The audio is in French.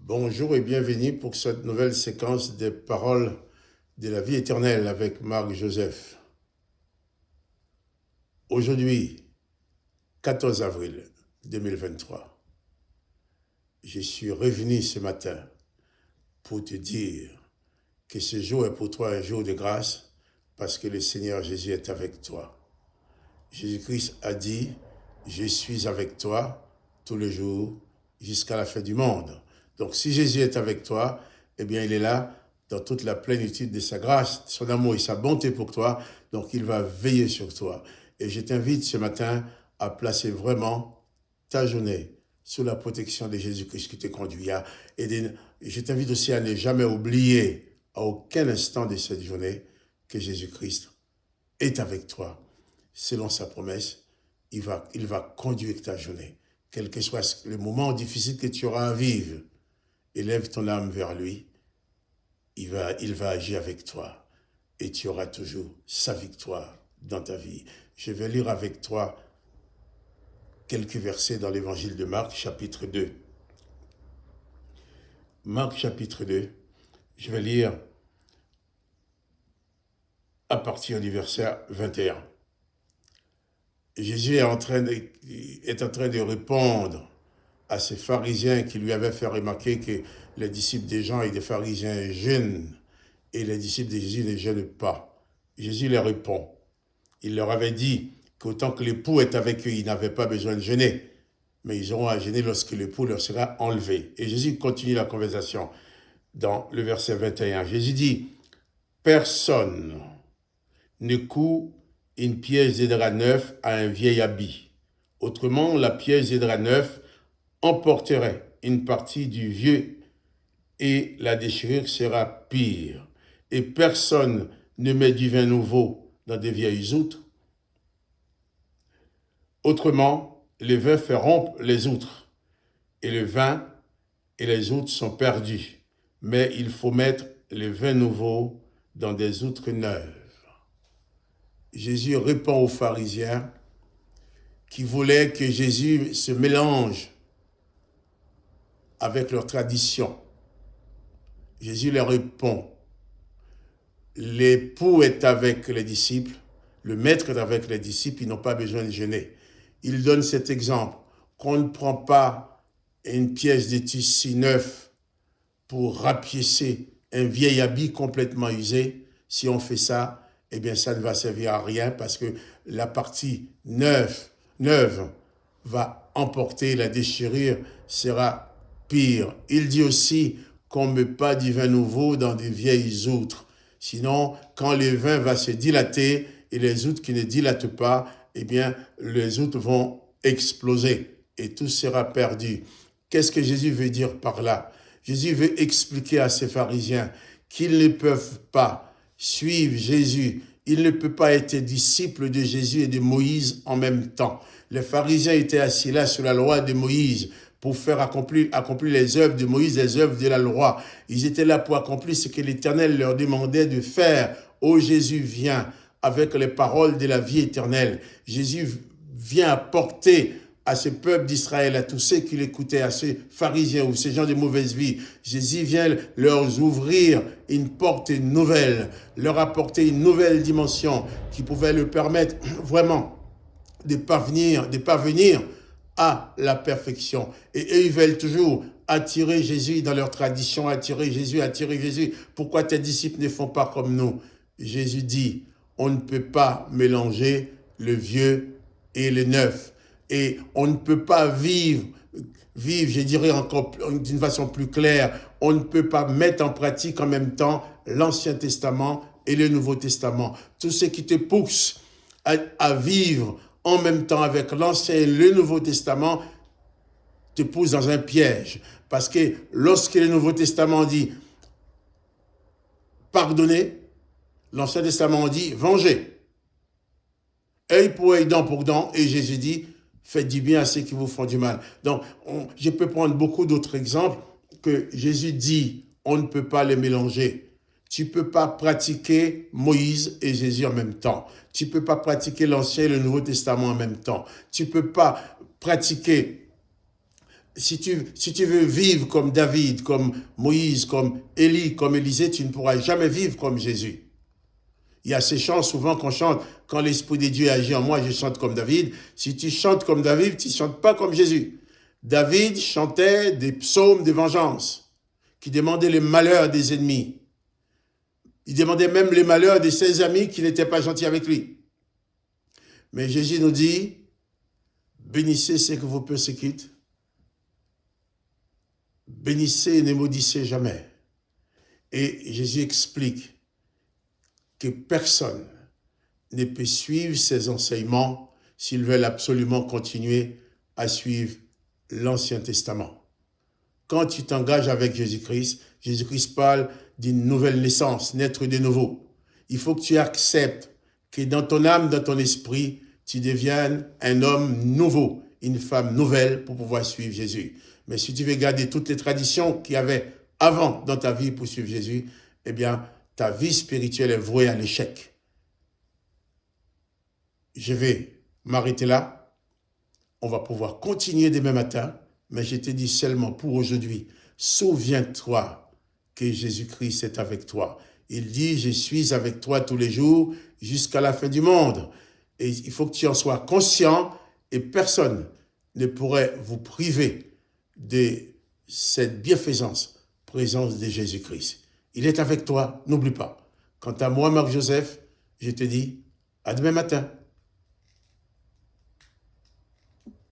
Bonjour et bienvenue pour cette nouvelle séquence des paroles de la vie éternelle avec Marc Joseph. Aujourd'hui, 14 avril 2023, je suis revenu ce matin pour te dire que ce jour est pour toi un jour de grâce parce que le Seigneur Jésus est avec toi. Jésus-Christ a dit, je suis avec toi tous les jours jusqu'à la fin du monde. Donc si Jésus est avec toi, eh bien il est là dans toute la plénitude de sa grâce, son amour et sa bonté pour toi. Donc il va veiller sur toi. Et je t'invite ce matin à placer vraiment ta journée sous la protection de Jésus-Christ qui te conduit. Et je t'invite aussi à ne jamais oublier à aucun instant de cette journée que Jésus-Christ est avec toi. Selon sa promesse, il va conduire ta journée. Quel que soit le moment difficile que tu auras à vivre, élève ton âme vers lui. Il va agir avec toi. Et tu auras toujours sa victoire dans ta vie. Je vais lire avec toi quelques versets dans l'évangile de Marc, chapitre 2. Marc, chapitre 2. Je vais lire à partir du verset 21. Jésus est en train de répondre à ces pharisiens qui lui avaient fait remarquer que les disciples des gens et des pharisiens jeûnent et les disciples de Jésus ne jeûnent pas. Jésus leur répond. Il leur avait dit qu'autant que l'époux est avec eux, ils n'avaient pas besoin de jeûner, mais ils auront à jeûner lorsque l'époux leur sera enlevé. Et Jésus continue la conversation dans le verset 21. Jésus dit, « Personne ne coud une pièce de drap neuf à un vieil habit. Autrement, la pièce de drap neuf emporterait une partie du vieux et la déchirure sera pire. Et personne ne met du vin nouveau dans des vieilles outres. Autrement, le vin fait rompre les outres, et le vin et les outres sont perdus. Mais il faut mettre le vin nouveau dans des outres neuves. » Jésus répond aux pharisiens qui voulaient que Jésus se mélange avec leur tradition. Jésus leur répond, l'époux est avec les disciples, le maître est avec les disciples, ils n'ont pas besoin de jeûner. Il donne cet exemple, qu'on ne prend pas une pièce de tissu neuf pour rapiécer un vieil habit complètement usé. Si on fait ça, eh bien ça ne va servir à rien parce que la partie neuve va emporter, la déchirure sera pire. Il dit aussi qu'on ne met pas du vin nouveau dans des vieilles outres. Sinon, quand le vin va se dilater et les outres qui ne dilatent pas, eh bien, les outres vont exploser et tout sera perdu. Qu'est-ce que Jésus veut dire par là? Jésus veut expliquer à ces pharisiens qu'ils ne peuvent pas suivre Jésus. Il ne peut pas être disciple de Jésus et de Moïse en même temps. Les pharisiens étaient assis là sous la loi de Moïse pour faire accomplir les œuvres de Moïse, les œuvres de la loi. Ils étaient là pour accomplir ce que l'Éternel leur demandait de faire. Oh, Jésus vient avec les paroles de la vie éternelle. Jésus vient apporter à ce peuple d'Israël, à tous ceux qui l'écoutaient, à ces pharisiens ou ces gens de mauvaise vie. Jésus vient leur ouvrir une porte nouvelle, leur apporter une nouvelle dimension qui pouvait leur permettre vraiment de parvenir à la perfection. Et eux, ils veulent toujours attirer Jésus dans leur tradition, attirer Jésus. Pourquoi tes disciples ne font pas comme nous? Jésus dit, on ne peut pas mélanger le vieux et le neuf. Et on ne peut pas vivre, je dirais encore d'une façon plus claire, on ne peut pas mettre en pratique en même temps l'Ancien Testament et le Nouveau Testament. Tout ce qui te pousse à vivre en même temps avec l'Ancien et le Nouveau Testament te pousse dans un piège. Parce que lorsque le Nouveau Testament dit pardonner, l'Ancien Testament dit venger. Œil pour œil, dent pour dent, et Jésus dit faites du bien à ceux qui vous font du mal. Donc, je peux prendre beaucoup d'autres exemples que Jésus dit, on ne peut pas les mélanger. Tu ne peux pas pratiquer Moïse et Jésus en même temps. Tu ne peux pas pratiquer l'Ancien et le Nouveau Testament en même temps. Tu ne peux pas pratiquer Si tu veux vivre comme David, comme Moïse, comme Élie, comme Élisée, tu ne pourras jamais vivre comme Jésus. Il y a ces chants souvent qu'on chante, quand l'Esprit de Dieu agit en moi, je chante comme David. Si tu chantes comme David, tu ne chantes pas comme Jésus. David chantait des psaumes de vengeance, qui demandaient les malheurs des ennemis. Il demandait même les malheurs de ses amis qui n'étaient pas gentils avec lui. Mais Jésus nous dit, bénissez ceux que vous persécutent, bénissez et ne maudissez jamais. Et Jésus explique que personne ne peut suivre ses enseignements s'ils veulent absolument continuer à suivre l'Ancien Testament. Quand tu t'engages avec Jésus-Christ, Jésus-Christ parle d'une nouvelle naissance, naître de nouveau. Il faut que tu acceptes que dans ton âme, dans ton esprit, tu deviennes un homme nouveau, une femme nouvelle pour pouvoir suivre Jésus. Mais si tu veux garder toutes les traditions qu'il y avait avant dans ta vie pour suivre Jésus, eh bien, ta vie spirituelle est vouée à l'échec. Je vais m'arrêter là. On va pouvoir continuer demain matin, mais je te dis seulement pour aujourd'hui, souviens-toi que Jésus-Christ est avec toi. Il dit, je suis avec toi tous les jours jusqu'à la fin du monde. Et il faut que tu en sois conscient et personne ne pourrait vous priver de cette bienfaisance, présence de Jésus-Christ. Il est avec toi, n'oublie pas. Quant à moi, Marc-Joseph, je te dis à demain matin.